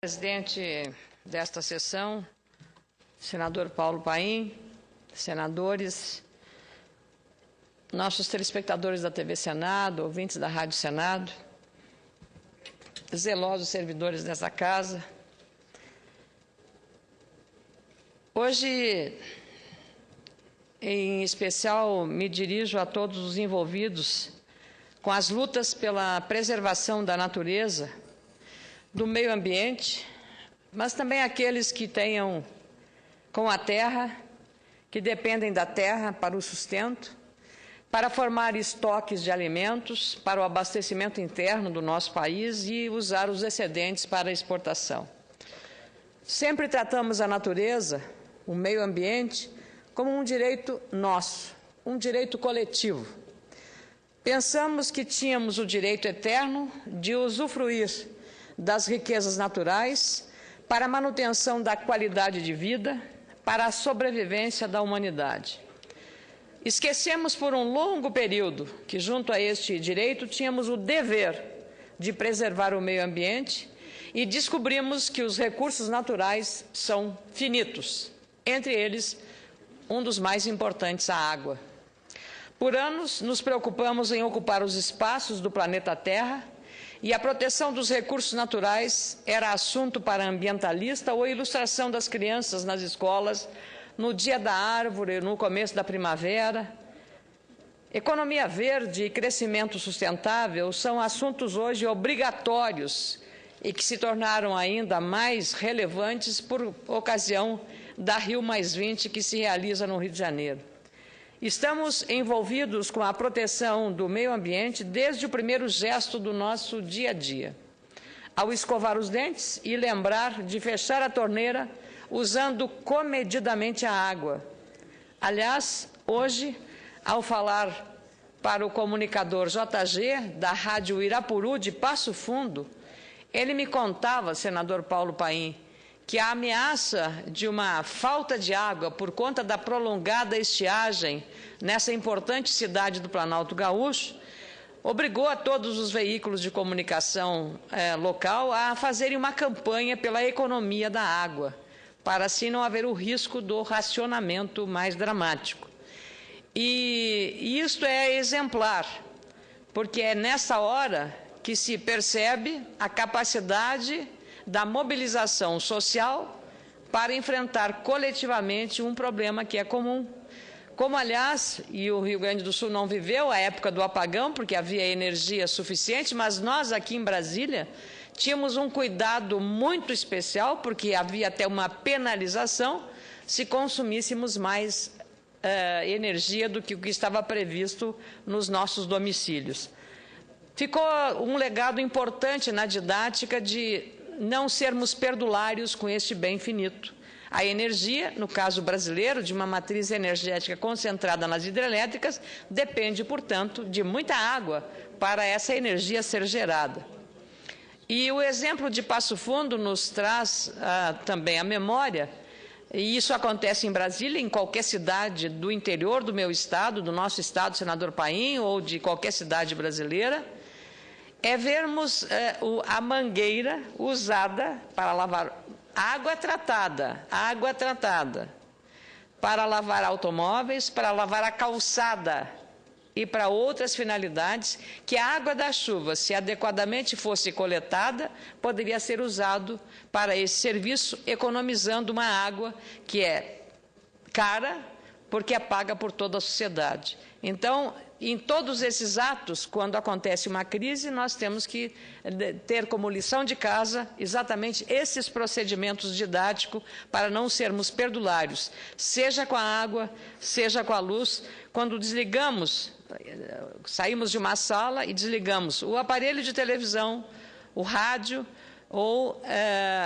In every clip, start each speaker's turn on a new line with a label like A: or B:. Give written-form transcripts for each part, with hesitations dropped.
A: Presidente desta sessão, senador Paulo Paim, senadores, nossos telespectadores da TV Senado, ouvintes da Rádio Senado, zelosos servidores dessa casa. Hoje, em especial, me dirijo a todos os envolvidos com as lutas pela preservação da natureza, do meio ambiente, mas também aqueles que tenham com a terra, que dependem da terra para o sustento, para formar estoques de alimentos, para o abastecimento interno do nosso país e usar os excedentes para exportação. Sempre tratamos a natureza, o meio ambiente, como um direito nosso, um direito coletivo. Pensamos que tínhamos o direito eterno de usufruir das riquezas naturais, para a manutenção da qualidade de vida, para a sobrevivência da humanidade. Esquecemos por um longo período que, junto a este direito, tínhamos o dever de preservar o meio ambiente e descobrimos que os recursos naturais são finitos, entre eles, um dos mais importantes, a água. Por anos, nos preocupamos em ocupar os espaços do planeta Terra, e a proteção dos recursos naturais era assunto para ambientalista ou ilustração das crianças nas escolas, no dia da árvore, no começo da primavera. Economia verde e crescimento sustentável são assuntos hoje obrigatórios e que se tornaram ainda mais relevantes por ocasião da Rio+20 que se realiza no Rio de Janeiro. Estamos envolvidos com a proteção do meio ambiente desde o primeiro gesto do nosso dia a dia. Ao escovar os dentes e lembrar de fechar a torneira usando comedidamente a água. Aliás, hoje, ao falar para o comunicador JG, da Rádio Irapuru de Passo Fundo, ele me contava, senador Paulo Paim, que a ameaça de uma falta de água por conta da prolongada estiagem nessa importante cidade do Planalto Gaúcho obrigou a todos os veículos de comunicação local a fazerem uma campanha pela economia da água, para assim não haver o risco do racionamento mais dramático. E isto é exemplar, porque é nessa hora que se percebe a capacidade da mobilização social para enfrentar coletivamente um problema que é comum. Como, aliás, e o Rio Grande do Sul não viveu a época do apagão, porque havia energia suficiente, mas nós aqui em Brasília tínhamos um cuidado muito especial, porque havia até uma penalização se consumíssemos mais energia do que o que estava previsto nos nossos domicílios. Ficou um legado importante na didática de não sermos perdulários com este bem finito. A energia, no caso brasileiro, de uma matriz energética concentrada nas hidrelétricas, depende, portanto, de muita água para essa energia ser gerada. E o exemplo de Passo Fundo nos traz também a memória, e isso acontece em Brasília, em qualquer cidade do interior do meu estado, do nosso estado, senador Paim, ou de qualquer cidade brasileira, é vermos a mangueira usada para lavar água tratada, para lavar automóveis, para lavar a calçada e para outras finalidades, que a água da chuva, se adequadamente fosse coletada, poderia ser usado para esse serviço, economizando uma água que é cara, porque é paga por toda a sociedade. Então, em todos esses atos, quando acontece uma crise, nós temos que ter como lição de casa exatamente esses procedimentos didáticos para não sermos perdulários, seja com a água, seja com a luz. Quando desligamos, saímos de uma sala e desligamos o aparelho de televisão, o rádio ou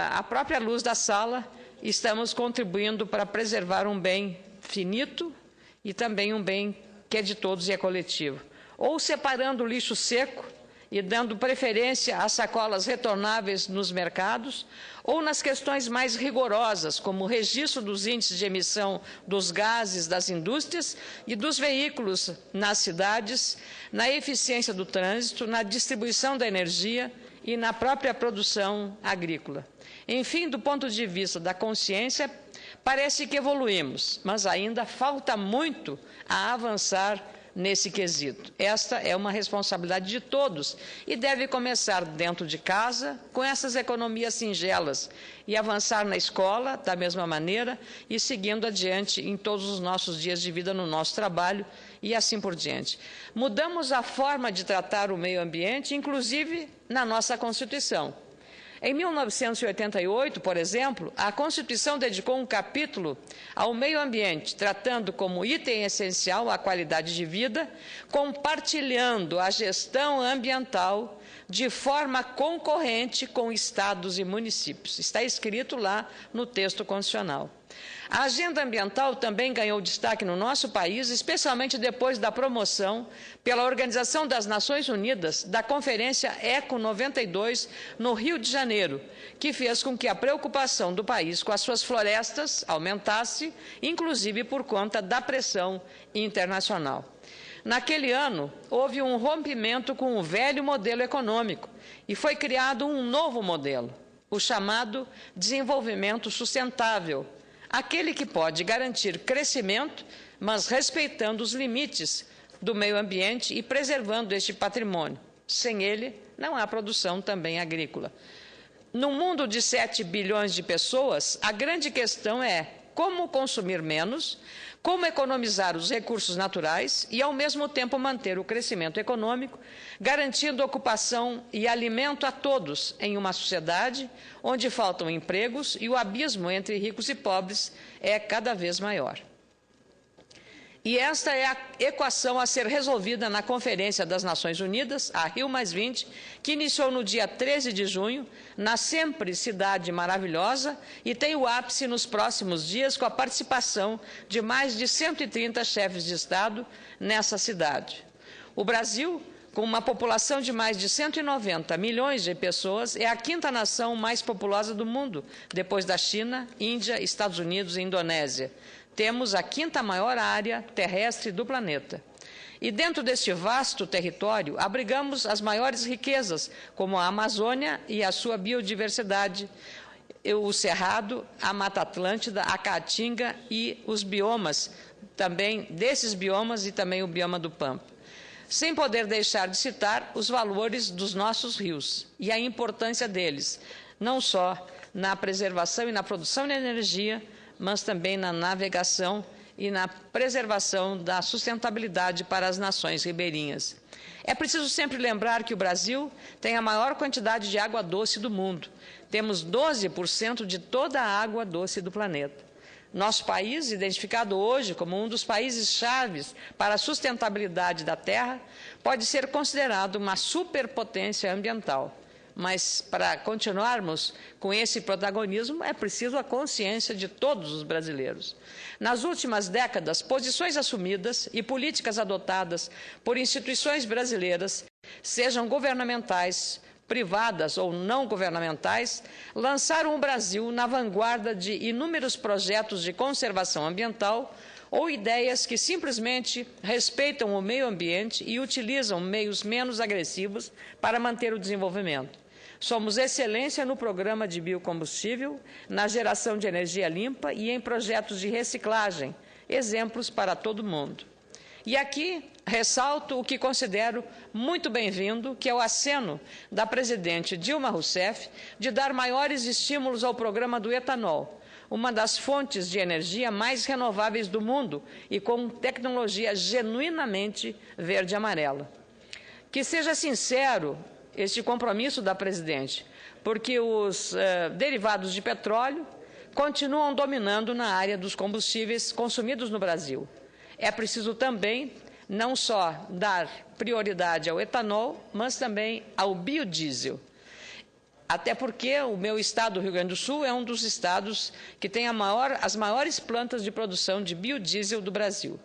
A: a própria luz da sala, estamos contribuindo para preservar um bem finito e também um bem que é de todos e é coletivo. Ou separando o lixo seco e dando preferência às sacolas retornáveis nos mercados, ou nas questões mais rigorosas, como o registro dos índices de emissão dos gases das indústrias e dos veículos nas cidades, na eficiência do trânsito, na distribuição da energia e na própria produção agrícola. Enfim, do ponto de vista da consciência, parece que evoluímos, mas ainda falta muito a avançar nesse quesito. Esta é uma responsabilidade de todos e deve começar dentro de casa, com essas economias singelas, e avançar na escola da mesma maneira e seguindo adiante em todos os nossos dias de vida, no nosso trabalho e assim por diante. Mudamos a forma de tratar o meio ambiente, inclusive na nossa Constituição. Em 1988, por exemplo, a Constituição dedicou um capítulo ao meio ambiente, tratando como item essencial a qualidade de vida, compartilhando a gestão ambiental de forma concorrente com estados e municípios. Está escrito lá no texto constitucional. A agenda ambiental também ganhou destaque no nosso país, especialmente depois da promoção pela Organização das Nações Unidas da Conferência ECO 92 no Rio de Janeiro, que fez com que a preocupação do país com as suas florestas aumentasse, inclusive por conta da pressão internacional. Naquele ano, houve um rompimento com o velho modelo econômico e foi criado um novo modelo, o chamado desenvolvimento sustentável, aquele que pode garantir crescimento, mas respeitando os limites do meio ambiente e preservando este patrimônio. Sem ele, não há produção também agrícola. No mundo de 7 bilhões de pessoas, a grande questão é como consumir menos, como economizar os recursos naturais e, ao mesmo tempo, manter o crescimento econômico, garantindo ocupação e alimento a todos em uma sociedade onde faltam empregos e o abismo entre ricos e pobres é cada vez maior. E esta é a equação a ser resolvida na Conferência das Nações Unidas, a Rio+20, que iniciou no dia 13 de junho, na sempre cidade maravilhosa, e tem o ápice nos próximos dias com a participação de mais de 130 chefes de Estado nessa cidade. O Brasil, com uma população de mais de 190 milhões de pessoas, é a 5ª nação mais populosa do mundo, depois da China, Índia, Estados Unidos e Indonésia. Temos a 5ª maior área terrestre do planeta. E dentro deste vasto território, abrigamos as maiores riquezas, como a Amazônia e a sua biodiversidade, o Cerrado, a Mata Atlântida, a Caatinga e os biomas, também desses biomas e também o bioma do Pampa. Sem poder deixar de citar os valores dos nossos rios e a importância deles, não só na preservação e na produção de energia, mas também na navegação e na preservação da sustentabilidade para as nações ribeirinhas. É preciso sempre lembrar que o Brasil tem a maior quantidade de água doce do mundo. Temos 12% de toda a água doce do planeta. Nosso país, identificado hoje como um dos países chaves para a sustentabilidade da terra, pode ser considerado uma superpotência ambiental. Mas, para continuarmos com esse protagonismo, é preciso a consciência de todos os brasileiros. Nas últimas décadas, posições assumidas e políticas adotadas por instituições brasileiras, sejam governamentais, privadas ou não governamentais, lançaram o Brasil na vanguarda de inúmeros projetos de conservação ambiental ou ideias que simplesmente respeitam o meio ambiente e utilizam meios menos agressivos para manter o desenvolvimento. Somos excelência no programa de biocombustível, na geração de energia limpa e em projetos de reciclagem, exemplos para todo mundo. E aqui ressalto o que considero muito bem-vindo, que é o aceno da presidente Dilma Rousseff de dar maiores estímulos ao programa do etanol, uma das fontes de energia mais renováveis do mundo e com tecnologia genuinamente verde-amarela. Que seja sincero este compromisso da presidente, porque os derivados de petróleo continuam dominando na área dos combustíveis consumidos no Brasil. É preciso também não só dar prioridade ao etanol, mas também ao biodiesel. Até porque o meu estado, o Rio Grande do Sul, é um dos estados que tem as maiores plantas de produção de biodiesel do Brasil.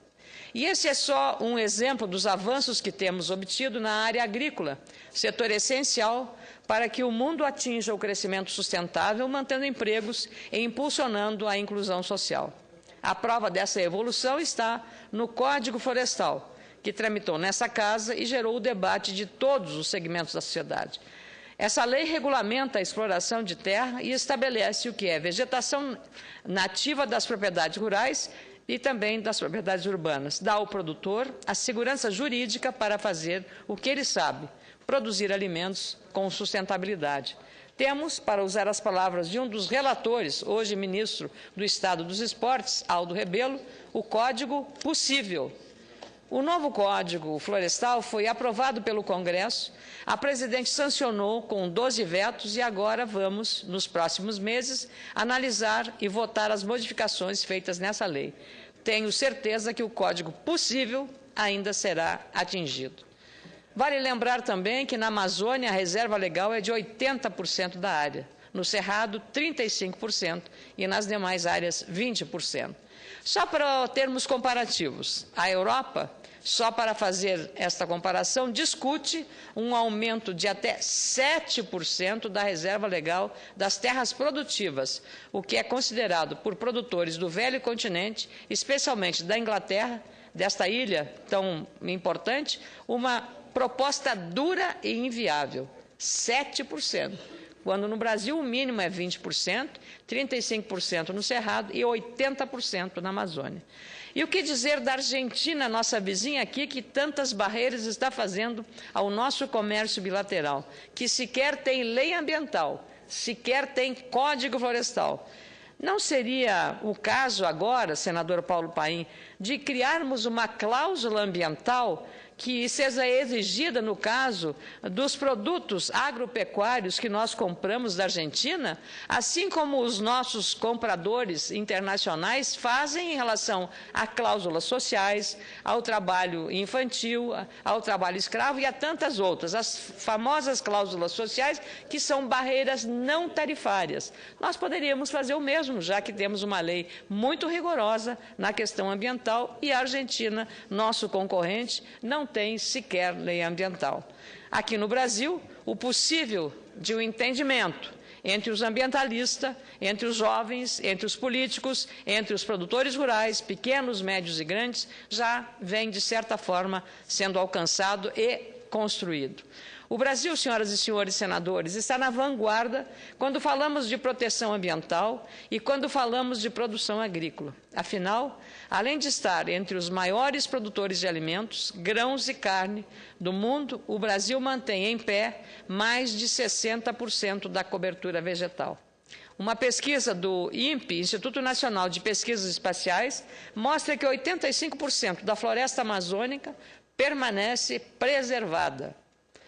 A: E esse é só um exemplo dos avanços que temos obtido na área agrícola, setor essencial para que o mundo atinja o crescimento sustentável, mantendo empregos e impulsionando a inclusão social. A prova dessa evolução está no Código Florestal, que tramitou nessa casa e gerou o debate de todos os segmentos da sociedade. Essa lei regulamenta a exploração de terra e estabelece o que é vegetação nativa das propriedades rurais e também das propriedades urbanas. Dá ao produtor a segurança jurídica para fazer o que ele sabe, produzir alimentos com sustentabilidade. Temos, para usar as palavras de um dos relatores, hoje ministro do Estado dos Esportes, Aldo Rebelo, o Código Possível. O novo Código Florestal foi aprovado pelo Congresso, a presidente sancionou com 12 vetos e agora vamos, nos próximos meses, analisar e votar as modificações feitas nessa lei. Tenho certeza que o Código Possível ainda será atingido. Vale lembrar também que na Amazônia a reserva legal é de 80% da área, no Cerrado 35% e nas demais áreas 20%. Só para termos comparativos, a Europa, só para fazer esta comparação, discute um aumento de até 7% da reserva legal das terras produtivas, o que é considerado por produtores do velho continente, especialmente da Inglaterra, desta ilha tão importante, uma proposta dura e inviável, 7%. Quando no Brasil o mínimo é 20%, 35% no Cerrado e 80% na Amazônia. E o que dizer da Argentina, nossa vizinha aqui, que tantas barreiras está fazendo ao nosso comércio bilateral, que sequer tem lei ambiental, sequer tem código florestal. Não seria o caso agora, senador Paulo Paim, de criarmos uma cláusula ambiental que seja exigida no caso dos produtos agropecuários que nós compramos da Argentina, assim como os nossos compradores internacionais fazem em relação a cláusulas sociais, ao trabalho infantil, ao trabalho escravo e a tantas outras, as famosas cláusulas sociais que são barreiras não tarifárias. Nós poderíamos fazer o mesmo, já que temos uma lei muito rigorosa na questão ambiental e a Argentina, nosso concorrente, não tem sequer lei ambiental. Aqui no Brasil, o possível de um entendimento entre os ambientalistas, entre os jovens, entre os políticos, entre os produtores rurais, pequenos, médios e grandes, já vem, de certa forma, sendo alcançado e construído. O Brasil, senhoras e senhores senadores, está na vanguarda quando falamos de proteção ambiental e quando falamos de produção agrícola. Afinal, além de estar entre os maiores produtores de alimentos, grãos e carne do mundo, o Brasil mantém em pé mais de 60% da cobertura vegetal. Uma pesquisa do INPE, Instituto Nacional de Pesquisas Espaciais, mostra que 85% da floresta amazônica permanece preservada.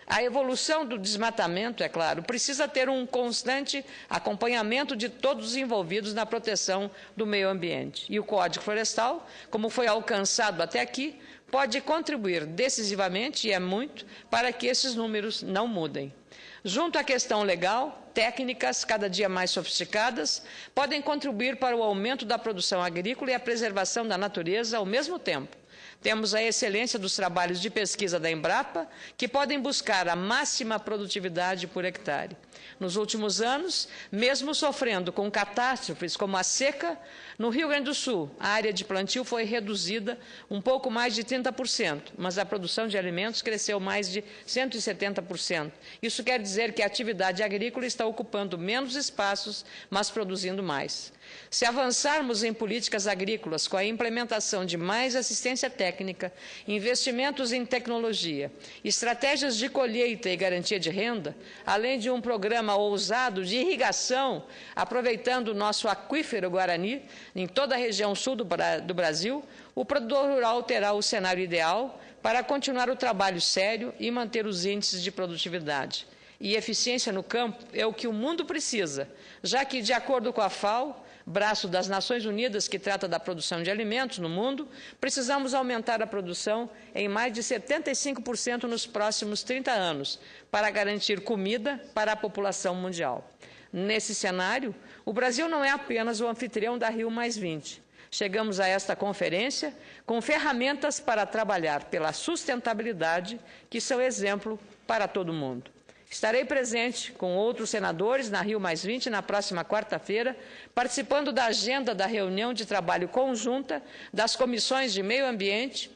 A: A evolução do desmatamento, é claro, precisa ter um constante acompanhamento de todos os envolvidos na proteção do meio ambiente. E o Código Florestal, como foi alcançado até aqui, pode contribuir decisivamente, e é muito, para que esses números não mudem. Junto à questão legal, técnicas cada dia mais sofisticadas podem contribuir para o aumento da produção agrícola e a preservação da natureza ao mesmo tempo. Temos a excelência dos trabalhos de pesquisa da Embrapa, que podem buscar a máxima produtividade por hectare. Nos últimos anos, mesmo sofrendo com catástrofes como a seca, no Rio Grande do Sul, a área de plantio foi reduzida um pouco mais de 30%, mas a produção de alimentos cresceu mais de 170%. Isso quer dizer que a atividade agrícola está ocupando menos espaços, mas produzindo mais. Se avançarmos em políticas agrícolas com a implementação de mais assistência técnica, investimentos em tecnologia, estratégias de colheita e garantia de renda, além de um programa ousado de irrigação, aproveitando o nosso aquífero Guarani em toda a região sul do Brasil, o produtor rural terá o cenário ideal para continuar o trabalho sério e manter os índices de produtividade. E eficiência no campo é o que o mundo precisa, já que, de acordo com a FAO, braço das Nações Unidas que trata da produção de alimentos no mundo, precisamos aumentar a produção em mais de 75% nos próximos 30 anos, para garantir comida para a população mundial. Nesse cenário, o Brasil não é apenas o anfitrião da Rio+20. Chegamos a esta conferência com ferramentas para trabalhar pela sustentabilidade, que são exemplo para todo mundo. Estarei presente com outros senadores na Rio+20 na próxima quarta-feira, participando da agenda da reunião de trabalho conjunta das comissões de Meio Ambiente,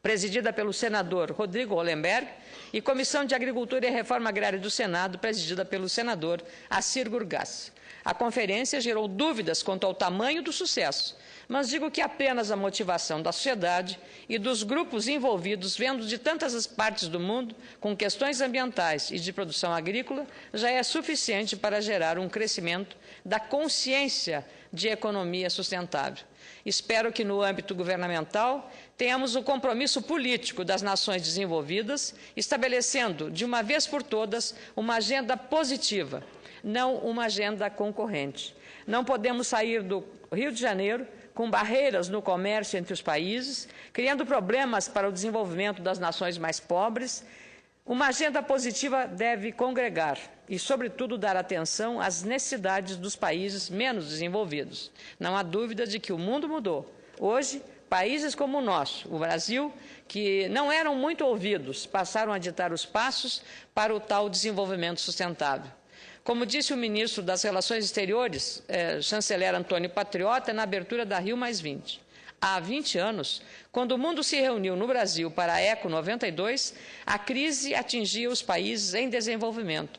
A: presidida pelo senador Rodrigo Hollenberg, e Comissão de Agricultura e Reforma Agrária do Senado, presidida pelo senador Assir Gurgás. A conferência gerou dúvidas quanto ao tamanho do sucesso, mas digo que apenas a motivação da sociedade e dos grupos envolvidos, vendo de tantas as partes do mundo, com questões ambientais e de produção agrícola, já é suficiente para gerar um crescimento da consciência de economia sustentável. Espero que, no âmbito governamental, tenhamos o compromisso político das nações desenvolvidas, estabelecendo, de uma vez por todas, uma agenda positiva, não uma agenda concorrente. Não podemos sair do Rio de Janeiro com barreiras no comércio entre os países, criando problemas para o desenvolvimento das nações mais pobres. Uma agenda positiva deve congregar e, sobretudo, dar atenção às necessidades dos países menos desenvolvidos. Não há dúvida de que o mundo mudou. Hoje, países como o nosso, o Brasil, que não eram muito ouvidos, passaram a ditar os passos para o tal desenvolvimento sustentável. Como disse o ministro das Relações Exteriores, chanceler Antônio Patriota, na abertura da Rio+20, há 20 anos, quando o mundo se reuniu no Brasil para a Eco 92, a crise atingia os países em desenvolvimento.